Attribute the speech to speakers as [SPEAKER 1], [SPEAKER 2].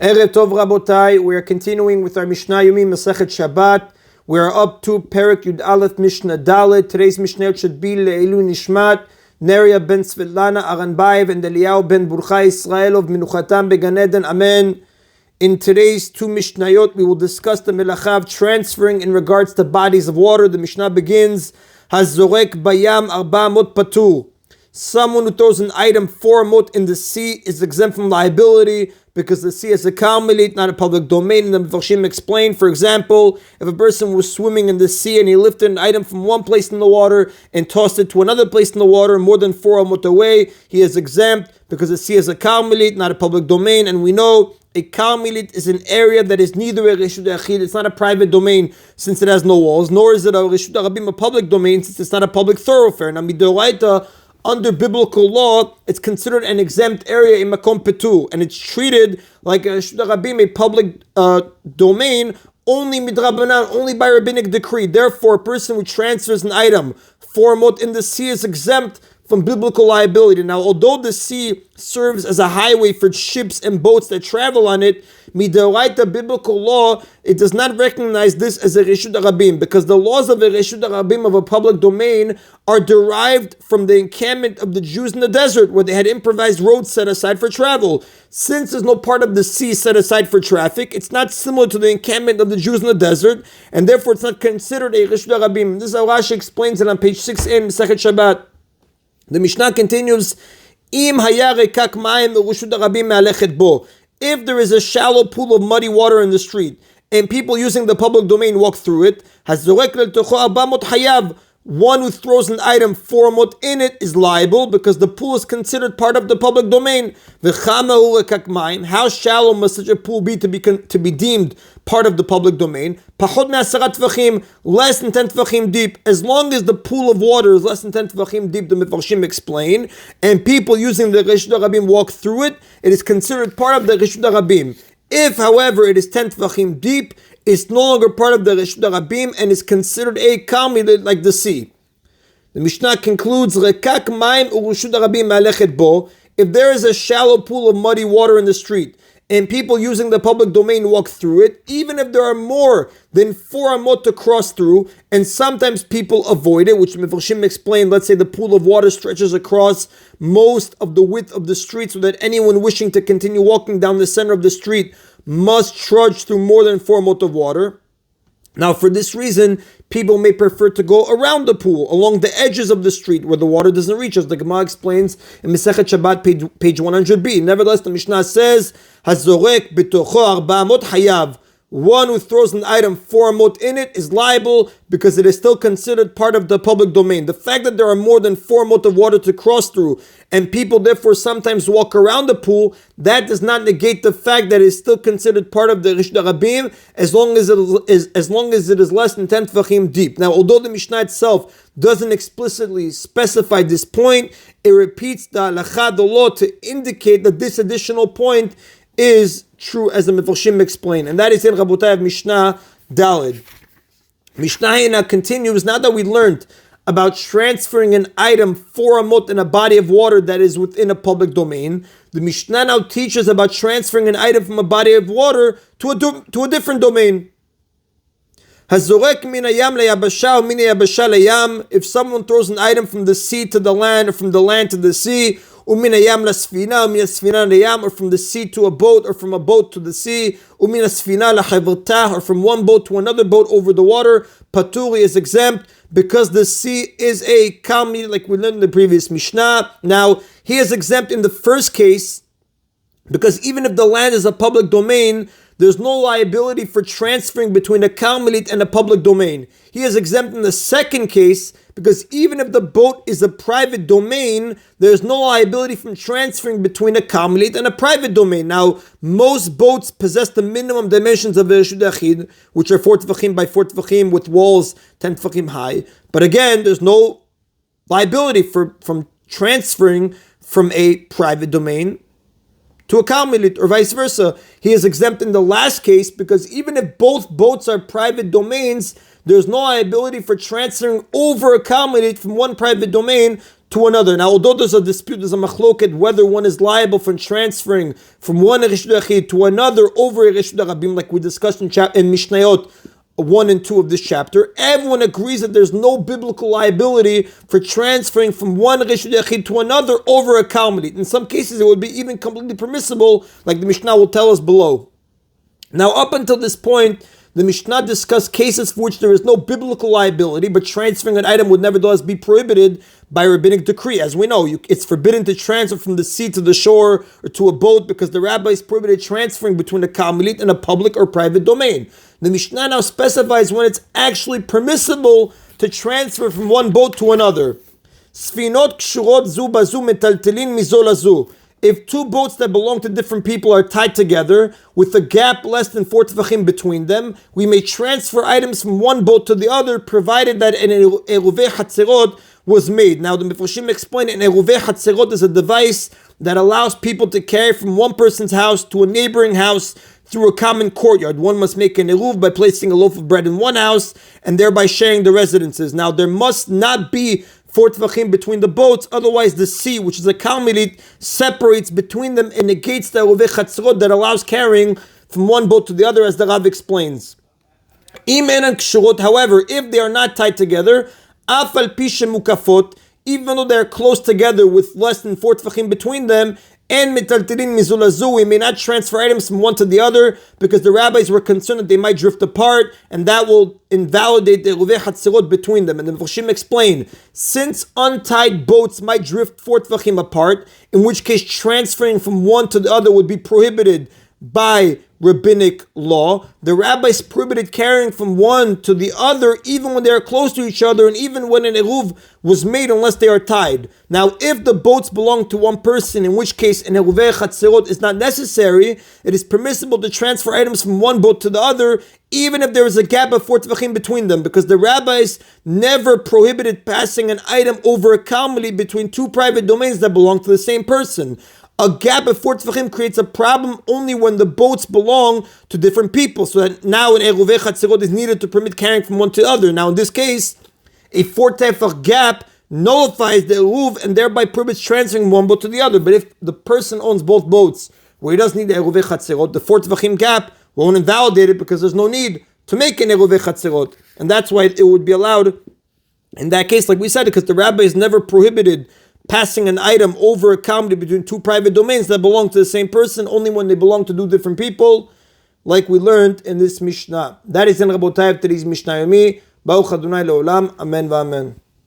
[SPEAKER 1] Erev Tov Rabotai, we are continuing with our Mishna Yomi Masechet Shabbat. We are up to Perek Yud Aleph Mishnah Dalet. Today's Mishnah should be Le'ilu Nishmat, Neria ben Svetlana Aranbayev and Eliyahu ben Burcha Israelov Minuchatam Began Eden. Amen. In today's two Mishnayot, we will discuss the melacha of transferring in regards to bodies of water. The Mishnah begins, Hazorek Bayam Arba Mot Patur. Someone who throws an item 4 mot in the sea is exempt from liability because the sea is a carmelit, not a public domain. And the Mefarshim explain, for example, if a person was swimming in the sea and he lifted an item from one place in the water and tossed it to another place in the water more than 4 mot away, he is exempt because the sea is a carmelit, not a public domain. And we know a carmelit is an area that is neither a reshut achid, it's not a private domain since it has no walls, nor is it a reshut arabim, a public domain, since it's not a public thoroughfare. Now, midoraita, under biblical law, it's considered an exempt area in Makom Petu, and it's treated like a Reshut Rabim, a public domain, only midrabanan, only by rabbinic decree. Therefore, a person who transfers an item 4 mot in the sea is exempt from biblical liability. Now, although the sea serves as a highway for ships and boats that travel on it, midoraita biblical law, it does not recognize this as a reshut arabim, because the laws of a reshut arabim, of a public domain, are derived from the encampment of the Jews in the desert, where they had improvised roads set aside for travel. Since there's no part of the sea set aside for traffic, it's not similar to the encampment of the Jews in the desert, and therefore it's not considered a reshut arabim. This is how Rashi explains it on page 6a in Masechet Shabbat. The Mishnah continues, Im haya rekak mayim u'reshut arabim me'alechet bo. If there is a shallow pool of muddy water in the street, and people using the public domain walk through it, hazorek le'tocho 400 hayav. One who throws an item 4 mot in it is liable because the pool is considered part of the public domain. How shallow must such a pool be to be deemed part of the public domain? Less than 10 tvachim deep. As long as the pool of water is less than 10 tvachim deep, the Mefarshim explain, and people using the Reshut Rabim walk through it, it is considered part of the Reshut Rabim. If, however, it is 10 tvachim deep, it's no longer part of the Reshut Rabim and is considered a carmelit like the sea. The Mishnah concludes, Rekak mayim u'reshut Rabim me'alechet bo. If there is a shallow pool of muddy water in the street, and people using the public domain walk through it, even if there are more than 4 amot to cross through, and sometimes people avoid it, which Mefarshim explained, let's say the pool of water stretches across most of the width of the street so that anyone wishing to continue walking down the center of the street must trudge through more than 4 amot of water. Now, for this reason, people may prefer to go around the pool, along the edges of the street where the water doesn't reach, as the Gemara explains in Masechet Shabbat, page 100b. Nevertheless, the Mishnah says, Hazorek b'tocho 400 hayav. One who throws an item 4 mot in it is liable because it is still considered part of the public domain. The fact that there are more than 4 mot of water to cross through, and people therefore sometimes walk around the pool, that does not negate the fact that it is still considered part of the Reshut Rabim as long as it is less than 10 tvachim deep. Now, although the Mishnah itself doesn't explicitly specify this point, it repeats the halakha, the law, to indicate that this additional point is true, as the Mefarshim explain, and that is in Rabotai of Mishnah Daled. Mishnah now continues. Now that we learned about transferring an item 4 amot in a body of water that is within a public domain, the Mishnah now teaches about transferring an item from a body of water to a different domain. Hazorek min hayam leyabasha min hayabasha leyam. If someone throws an item from the sea to the land, or from the land to the sea, umin hayam lasfina, umin asfina leyam, or from the sea to a boat, or from a boat to the sea, umin asfina lachavertah, or from one boat to another boat over the water, paturi is exempt because the sea is a kami, like we learned in the previous Mishnah. Now, he is exempt in the first case because even if the land is a public domain, there's no liability for transferring between a carmelit and a public domain. He is exempt in the second case because even if the boat is a private domain, there's no liability from transferring between a carmelit and a private domain. Now, most boats possess the minimum dimensions of a reshut achid, which are 4 tvachim by 4 tvachim with walls 10 tvachim high. But again, there's no liability from transferring from a private domain to a carmelit, or vice versa. He is exempt in the last case because even if both boats are private domains, there's no liability for transferring over a carmelit from one private domain to another. Now, although there's a dispute, there's a machloket whether one is liable for transferring from one reshut yachid to another over a reshut rabim, like we discussed in Mishnayot 1 and 2 of this chapter. Everyone agrees that there's no biblical liability for transferring from one reshut yachid to another over a kalmalit. In some cases, it would be even completely permissible, like the Mishnah will tell us below. Now, up until this point, the Mishnah discussed cases for which there is no biblical liability, but transferring an item would nevertheless be prohibited by rabbinic decree. As we know, it's forbidden to transfer from the sea to the shore or to a boat because the rabbis prohibited transferring between a kalmalit and a public or private domain. The Mishnah now specifies when it's actually permissible to transfer from one boat to another. Sfinot kshurot zu bazu metaltelin mizol lazu. If two boats that belong to different people are tied together with a gap less than 4 tefachim between them, we may transfer items from one boat to the other, provided that an eruvei hatzerot was made. Now, the Mefarshim explain an eruvei hatzerot is a device that allows people to carry from one person's house to a neighboring house through a common courtyard. One must make an eruv by placing a loaf of bread in one house and thereby sharing the residences. Now, there must not be 4 tefachim between the boats, otherwise the sea, which is a kalmalit, separates between them and negates the eruvei chatzerot that allows carrying from one boat to the other, as the Rav explains. However, if they are not tied together, afal pi shemukafot, even though they are close together with less than 4 tefachim between them, and metaltelin mizulazu, we may not transfer items from one to the other because the rabbis were concerned that they might drift apart and that will invalidate the eruvei hatzerot between them. And the Mefarshim explain, since untied boats might drift 4 tefachim apart, in which case transferring from one to the other would be prohibited by rabbinic law, the rabbis prohibited carrying from one to the other even when they are close to each other and even when an eruv was made unless they are tied. Now, if the boats belong to one person, in which case an eruvei chatzerot is not necessary, it is permissible to transfer items from one boat to the other even if there is a gap of 4 tefachim between them, because the rabbis never prohibited passing an item over a kalmalit between two private domains that belong to the same person. A gap of 4 tefachim creates a problem only when the boats belong to different people, so that now an eruvei chatzerot is needed to permit carrying from one to the other. Now in this case, a 4 tefach gap nullifies the eruv and thereby prohibits transferring one boat to the other. But if the person owns both boats, where he doesn't need the eruvei chatzerot, the 4 tefachim gap won't invalidate it because there's no need to make an eruvei chatzerot. And that's why it would be allowed in that case, like we said, because the rabbis never prohibited passing an item over a kalmalit between two private domains that belong to the same person, only when they belong to two different people, like we learned in this Mishnah. That is in Rabotai of today's Mishna Yomi. Baruch Adonai Leolam. Amen v'amen.